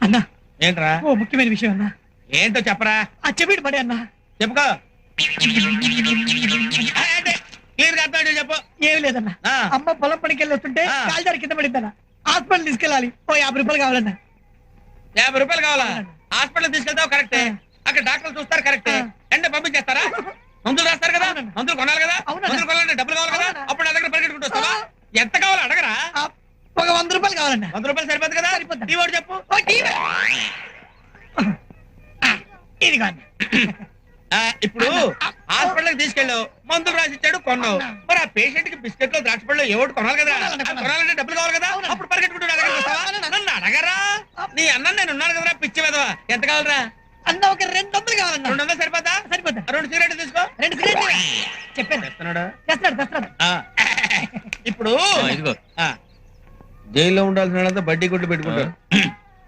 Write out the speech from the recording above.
అన్నా ఏంట్రా? ఓ ముఖ్యమైన విషయం అన్నా. ఏంటో చెప్పరా. ఆ చెవిటి పడే అన్నా. చెప్పుకో. క్లియర్ గా అర్థం చెప్పు. ఏమి లేదన్నా, అమ్మ పొలం పనికి వెళ్ళి వస్తుంటే కాల్దారి కింద పడిందన్నా. హాస్పిటల్ తీసుకెళ్ళాలి, ఓ 50 రూపాయలు కావాలన్నా. 50 రూపాయలు కావాలా? హాస్పిటల్ తీసుకెళ్తావు కరెక్టే, అక్కడ డాక్టర్లు చూస్తారు కరెక్టే, ఎండ పంపించేస్తారా? మందులు రాస్తారు కదా, మందులు కొనాలి కదా, మందులు కొనాలంటే డబ్బులు కావాలి కదా, అప్పుడు నా దగ్గర పరిగెట్టుకుంటూ వస్తావా? ఎంత కావాలో అడగరా? ఒక 100 రూపాయలు కావాలన్నా. 100 రూపాయలు సరిపోదు కదా? టీ వాడు చెప్పు. ఇది కాదు. ఇప్పుడు హాస్పిటల్ తీసుకెళ్ళావు, మందులు రాసిచ్చాడు, కొన్నావు. మరి ఆ పేషెంట్ కి బిస్కెట్లు ద్రాక్ష పళ్ళు ఏవోటి కొనాలి కదా, కొనాలంటే డబ్బులు కావాలి కదా, అప్పుడు పరిగెట్టుకుంటూ నా దగ్గరికి వస్తావా? నన్ను అడగరా? నీ అన్న నేను ఉన్నాను కదరా పిచ్చి వెదవా. ఎంత కావాలరా? అన్న ఒక 200 కావాలన్నా. 200 సరిపోతా? సరిపోతా. 2 సిగరెట్లు తీసుకో. 2 సిగరెట్లు చెప్పాను. తెస్తున్నాడు. ఇప్పుడు జైల్లో ఉండాల్సిన వాళ్ళంతా బడ్డీ కొట్లు పెట్టుకుంటారు.